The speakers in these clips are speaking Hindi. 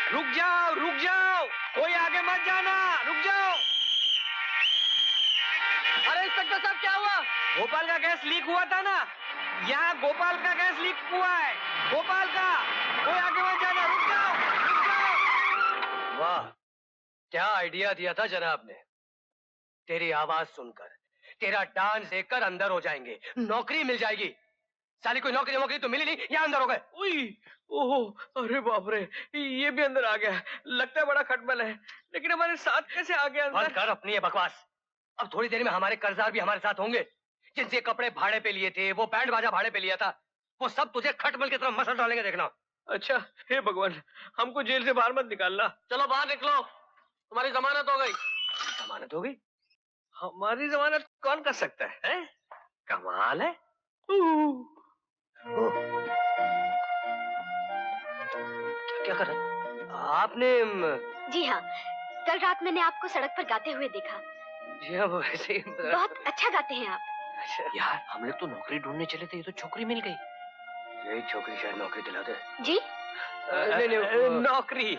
रुक जाओ, कोई आगे मत जाना, रुक जाओ। अरे इंस्पेक्टर साहब, क्या हुआ? भोपाल का गैस लीक हुआ था ना, यहाँ भोपाल का गैस लीक हुआ है, भोपाल का। कोई आगे मत जाना, रुक जाओ, रुक जाओ। वाह, क्या आइडिया दिया था जनाब ने। तेरी आवाज सुनकर, तेरा डांस देखकर अंदर हो जाएंगे, नौकरी मिल जाएगी। साली कोई नौकरी वोकरी तो मिली नहीं, यहाँ अंदर हो गए। ओहो, अरे बाप रे, ये भी अंदर आ गया। लगता है बड़ा खटमल है, लेकिन हमारे साथ कैसे आ गया अंदर? बंद कर अपनी ये बकवास। अब थोड़ी देर में हमारे कर्जदार भी हमारे साथ होंगे, जिनसे कपड़े भाड़े पे लिए थे, वो बैंड बाजा भाड़े पे लिया था, वो सब तुझे खटमल की तरफ मसल डालेंगे, देखना। अच्छा, हे भगवान, हमको जेल से बाहर मत निकालना। चलो बाहर निकलो, तुम्हारी जमानत हो गई। जमानत हो गई? हमारी जमानत कौन कर सकता है? कमाल है। क्या कर रहा? आपने जी हाँ, कल रात मैंने आपको सड़क पर गाते हुए देखा। जी हाँ, वो ऐसे ही बहुत अच्छा गाते हैं आप। अच्छा। यार, हम लोग तो नौकरी ढूंढने चले थे, ये तो छोकरी मिल गई। यही छोकरी शायद नौकरी दिला दे। जी? नहीं, नौकरी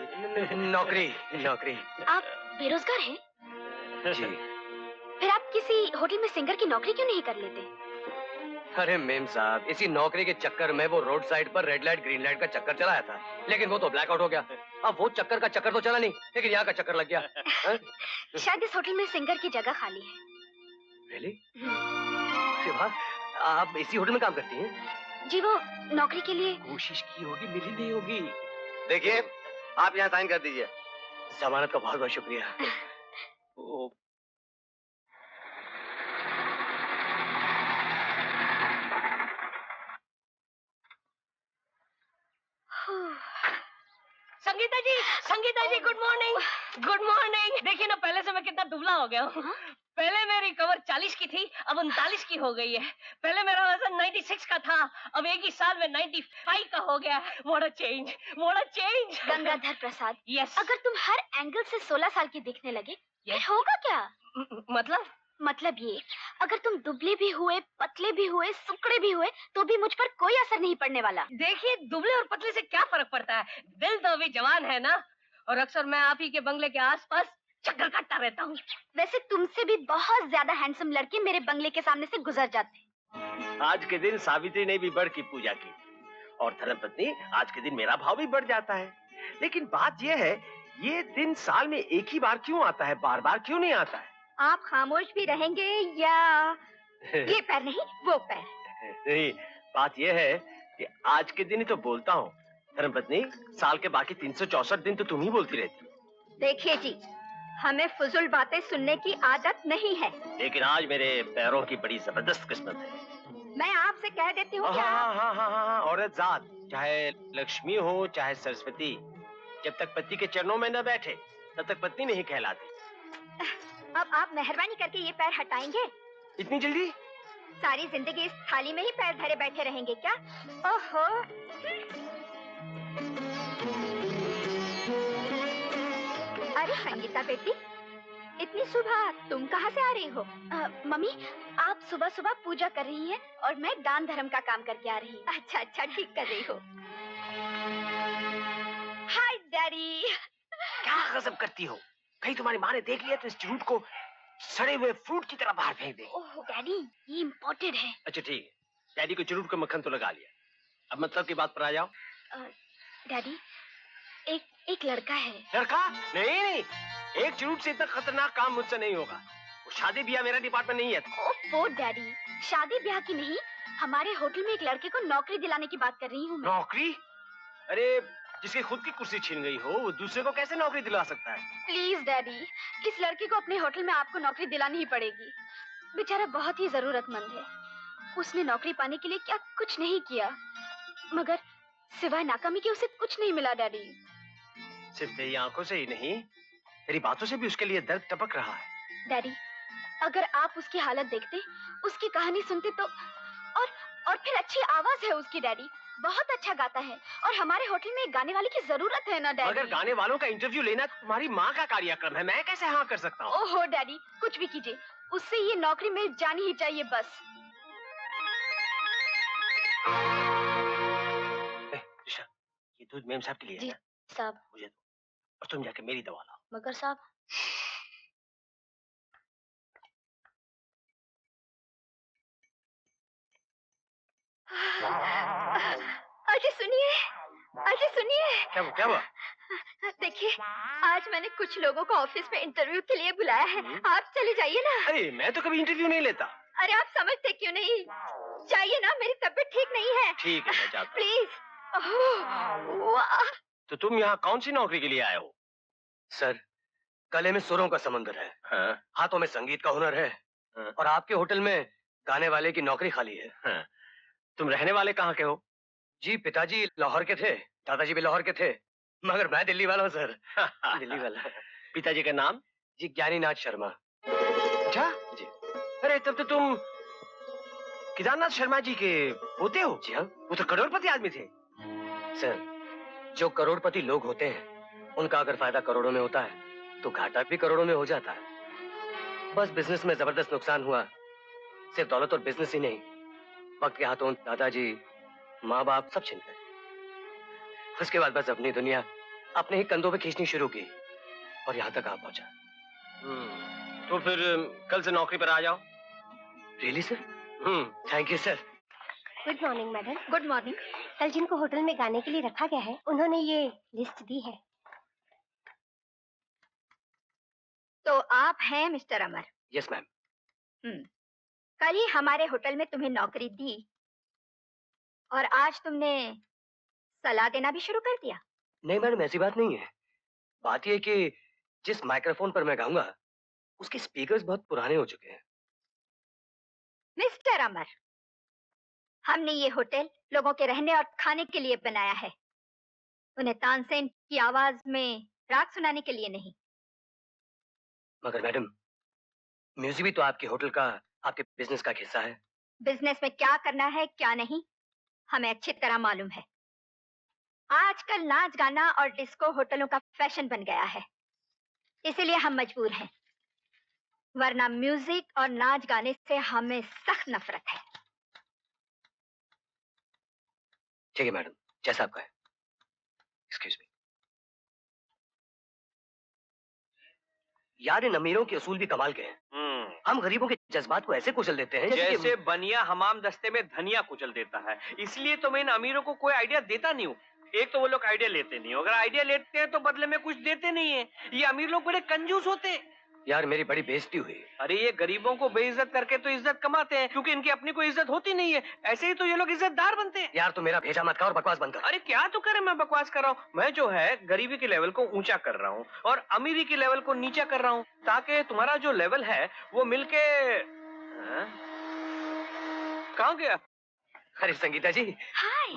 नौकरी नौकरी। आप बेरोजगार हैं? जी। फिर आप किसी होटल में सिंगर की नौकरी क्यों नहीं कर लेते? अरे मेम साहब, इसी नौकरी के चक्कर में वो रोड साइड पर रेड लाइट ग्रीन लाइट का चक्कर चलाया था, लेकिन वो तो ब्लैकआउट हो गया। अब वो चक्कर का चक्कर तो चला नहीं, लेकिन यहाँ का चक्कर लग गया। शायद इस होटल में सिंगर की जगह खाली है। Really? अरे वाह, आप इसी होटल में काम करती हैं? जी, वो नौकरी के लिए कोशिश की होगी, मिली नहीं होगी। देखिए, आप यहाँ साइन कर दीजिए। जमानत का बहुत बहुत शुक्रिया। ओ, संगीता जी, गुड मॉर्निंग। Good morning. देखिए ना, पहले से मैं कितना दुबला हो गया हूँ। पहले मेरी कमर 40 की थी, अब 39 की हो गई है। पहले मेरा वजन 96 का था, अब एक ही साल में 95 का हो गया। What a change, what a change। Gangadhar Prasad, yes. अगर तुम हर एंगल से 16 साल की दिखने लगे, फिर होगा क्या? मतलब ये, अगर तुम दुबले भी हुए, पतले भी हुए, सुकड़े भी हुए, तो भी मुझ पर कोई असर नहीं पड़ने वाला। देखिए, दुबले और पतले से क्या फर्क पड़ता है, दिल तो अभी जवान है ना। और अक्सर मैं आप ही के बंगले के आसपास चक्कर काटता रहता हूँ। वैसे तुमसे भी बहुत ज्यादा हैंडसम लड़के मेरे बंगले के सामने से गुजर जाते। आज के दिन सावित्री ने भी बड़ की पूजा की और धर्मपत्नी, आज के दिन मेरा भाव भी बढ़ जाता है। लेकिन बात यह है, ये दिन साल में एक ही बार क्यों आता है, बार बार क्यों नहीं आता है? आप खामोश भी रहेंगे या ये पैर नहीं वो पैर? नहीं, बात यह है कि आज के दिन ही तो बोलता हूँ। धर्मपत्नी, साल के बाकी 364 दिन तो तुम ही बोलती रहती हो। देखिए जी, हमें फुजुल बातें सुनने की आदत नहीं है। लेकिन आज मेरे पैरों की बड़ी जबरदस्त किस्मत है। मैं आपसे कह देती हूँ कि हाँ, औरत जात, चाहे लक्ष्मी हो चाहे सरस्वती, जब तक पति के चरणों में न बैठे तब तक पत्नी नहीं कहलाती। अब आप मेहरबानी करके ये पैर हटाएंगे? इतनी जल्दी? सारी जिंदगी इस थाली में ही पैर धरे बैठे रहेंगे क्या? ओहो। अरे संगीता बेटी, इतनी सुबह तुम कहाँ से आ रही हो? मम्मी, आप सुबह सुबह पूजा कर रही हैं और मैं दान धर्म का काम करके आ रही हूँ। अच्छा, ठीक कर रही हो। हाय डैडी। क्या गजब करती हो? कहीं तुम्हारी माँ ने देख लिया तो इस झूठ को सड़े हुए फ्रूट की तरह बाहर फेंक दे। ओह डैडी, ये इम्पोर्टेड है। अच्छा ठीक है, डैडी को चुरूट का मक्खन तो लगा लिया, अब मतलब की बात पर आ जाओ। डैडी, एक लड़का है। लड़का? नहीं, एक चुरूट से इतना खतरनाक काम मुझसे नहीं होगा। वो शादी ब्याह मेरा डिपार्टमेंट नहीं है। ओह डैडी, शादी ब्याह की नहीं, हमारे होटल में एक लड़के को नौकरी दिलाने की बात कर रही हूँ। नौकरी? अरे, जिसकी खुद की कुर्सी छीन गई हो, वो दूसरे को कैसे नौकरी दिला सकता है? प्लीज डैडी, इस लड़के को अपने होटल में आपको नौकरी दिलानी ही पड़ेगी। बेचारा बहुत ही जरूरतमंद है। उसने नौकरी पाने के लिए क्या कुछ नहीं किया, मगर सिवाय नाकामी के उसे कुछ नहीं मिला डैडी। सिर्फ तेरी आंखों से ही नहीं, तेरी बातों से भी उसके लिए दर्द टपक रहा है। डैडी, अगर आप उसकी हालत देखते, उसकी कहानी सुनते तो, और फिर अच्छी आवाज है उसकी डैडी, बहुत अच्छा गाता है और हमारे होटल में एक गाने वाले की जरूरत है ना डैडी। मगर गाने वालों का इंटरव्यू लेना तुम्हारी माँ का कार्यक्रम है, मैं कैसे हाँ कर सकता हूँ? ओहो डैडी, कुछ भी कीजिए, उससे ये नौकरी मिल जानी ही चाहिए बस। ये दूध मेम साहब के लिए है जी ना? साहब। मुझे और तुम जाके मेरी दवा लाओ। मगर साहब, अजय सुनिए, अजय सुनिए। क्या हुआ? देखिए, आज मैंने कुछ लोगों को ऑफिस में इंटरव्यू के लिए बुलाया है। आप चले जाइए ना। अरे मैं तो कभी इंटरव्यू नहीं लेता। अरे आप समझते क्यों नहीं? जाइए ना, मेरी तबीयत ठीक नहीं है। ठीक है, मैं जाता हूँ। प्लीज। वाह। तो तुम यहाँ कौन सी नौकरी के लिए आए हो? सर, गले में सुरों का समंदर है, हाँ, हाथों में संगीत का हुनर है, हाँ। और आपके होटल में गाने वाले की नौकरी खाली है। हाँ। तुम रहने वाले कहाँ के हो? जी पिताजी लाहौर के थे, दादाजी भी लाहौर के थे, मगर मैं दिल्ली वाला हूँ सर। दिल्ली वाला। पिताजी का नाम? जी ज्ञानीनाथ शर्मा। अच्छा जी। अरे तब तो तुम केदारनाथ शर्मा जी के पोते हो। जी हाँ वो तो करोड़पति आदमी थे। सर, जो करोड़पति लोग होते हैं उनका अगर फायदा करोड़ों में होता है तो घाटा भी करोड़ों में हो जाता है। बस बिजनेस में जबरदस्त नुकसान हुआ। सिर्फ दौलत और बिजनेस ही नहीं, वक्त के हाथों दादाजी, माँ बाप सब छिन गए। उसके बाद बस अपनी दुनिया अपने ही कंधों पे खींचनी शुरू की और यहाँ तक आ पहुंचा। तो फिर कल से नौकरी पर आ जाओ। Really sir? Thank you sir. Good morning madam. Good morning. कल जिनको होटल में गाने के लिए रखा गया है उन्होंने ये लिस्ट दी है। तो आप हैं मिस्टर अमर? Yes ma'am. कल ही हमारे होटल में तुम्हें नौकरी दी और आज तुमने सलाह देना भी शुरू कर दिया। नहीं मैडम, ऐसी बात नहीं है। बात यह है कि जिस माइक्रोफोन पर मैं गाऊंगा उसके स्पीकर्स बहुत पुराने हो चुके हैं। मिस्टर अमर, हमने ये होटल लोगों के रहने और खाने के लिए बनाया है, उन्हें तानसेन की आवाज में राग सुनाने के लिए नहीं। मगर मैडम, म्यूजिक भी तो आपके होटल का, आपके बिजनेस का हिस्सा है। बिजनेस में क्या करना है क्या नहीं हमें अच्छी तरह मालूम है। आजकल नाच गाना और डिस्को होटलों का फैशन बन गया है, इसीलिए हम मजबूर हैं, वरना म्यूजिक और नाच गाने से हमें सख्त नफरत है। ठीक है मैडम, जैसा आपका है। Excuse me. यार इन अमीरों के असूल भी कमाल के हैं। हम गरीबों के जज्बात को ऐसे कुचल देते हैं जैसे बनिया हमाम दस्ते में धनिया कुचल देता है। इसलिए तो मैं इन अमीरों को कोई आइडिया देता नहीं हूँ। एक तो वो लोग आइडिया लेते नहीं, अगर आइडिया लेते हैं तो बदले में कुछ देते नहीं है। ये अमीर लोग बड़े कंजूस होते हैं। यार मेरी बड़ी बेइज्जती हुई। अरे ये गरीबों को बेइज्जत करके तो इज्जत कमाते हैं, क्योंकि इनकी अपनी कोई इज्जत होती नहीं है। ऐसे ही तो ये लोग इज्जतदार बनते हैं। यार तू मेरा भेजा मत कर और बकवास बंद कर। अरे क्या तो करे, मैं बकवास कर रहा हूँ। मैं जो है गरीबी के लेवल को ऊंचा कर रहा हूँ और अमीरी के लेवल को नीचा कर रहा हूँ, ताकि तुम्हारा जो लेवल है वो मिलके कहाँ गया? अरे संगीता जी, हाय।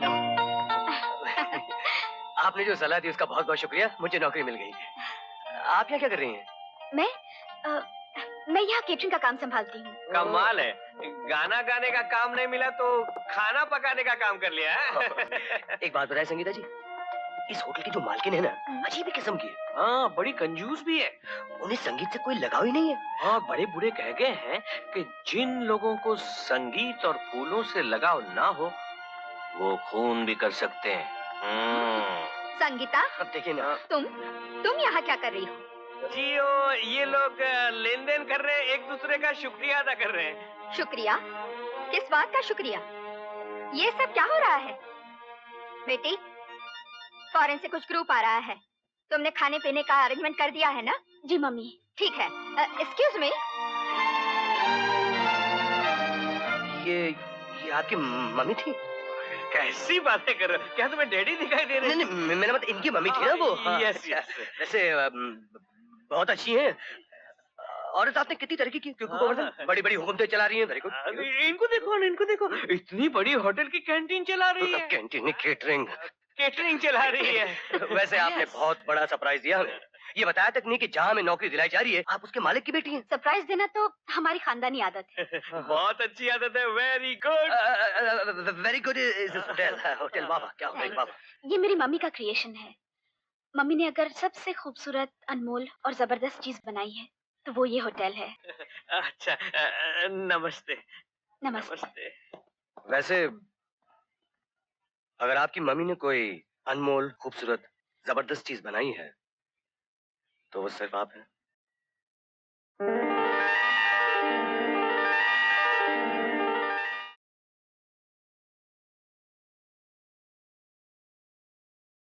आपने जो सलाह दी उसका बहुत बहुत शुक्रिया, मुझे नौकरी मिल गई। आप यहाँ क्या कर रही हैं? मैं यहाँ केटरिंग का काम संभालती हूँ। कमाल है, गाना गाने का काम नहीं मिला तो खाना पकाने का काम कर लिया है। एक बात बताएं संगीता जी, इस होटल की जो मालकिन है ना, अजीब ही किस्म की है। हाँ, बड़ी कंजूस भी है। उन्हें संगीत से कोई लगाव ही नहीं है। हाँ, बड़े बूढ़े कह गए हैं कि जिन लोगों को संगीत और फूलों से लगाव ना हो वो खून भी कर सकते हैं। संगीता, अब देखिए ना, तुम यहाँ क्या कर रही हो? जियो, ये लोग लेन देन कर रहे हैं, एक दूसरे का शुक्रिया अदा कर रहे हैं। शुक्रिया? किस बात का शुक्रिया? ये सब क्या हो रहा है? बेटी, फॉरेन से कुछ ग्रुप आ रहा है, तुमने खाने पीने का अरेंजमेंट कर दिया है ना? जी मम्मी। ठीक है। Excuse me. ये आपकी मम्मी थी? कैसी बातें कर रहे हो? क्या तुम्हें डैडी दिखाई दे रहे हैं? नहीं, मैंने मतलब इनकी मम्मी थी ना वो। हाँ, यस यस। वैसे बहुत अच्छी हैं। औरत आपने कितनी तरक्की की, क्योंकि बड़ी बड़ी हुकूमतें चला रही हैं। Very good. इनको देखो, इनको देखो, इतनी बड़ी होटल की कैंटीन चला रही है। कैंटीन, केटरिंग, केटरिंग चला रही है। वैसे आपने बहुत बड़ा सरप्राइज दिया हमें। ये बताया तक नहीं कि जहाँ हमें नौकरी दिलाई जा रही है आप उसके मालिक की बेटी हैं। सरप्राइज देना तो हमारी खानदानी आदत है। बहुत अच्छी आदत है। Very good, very good. Hotel Baba, क्या होटल बाबा? ये मेरी मम्मी का क्रिएशन है। मम्मी ने अगर सबसे खूबसूरत, अनमोल और जबरदस्त चीज बनाई है तो वो ये होटल है। अच्छा, नमस्ते। नमस्ते। वैसे अगर आपकी मम्मी ने कोई अनमोल, खूबसूरत, जबरदस्त चीज बनाई है तो वो सिर्फ आप हैं।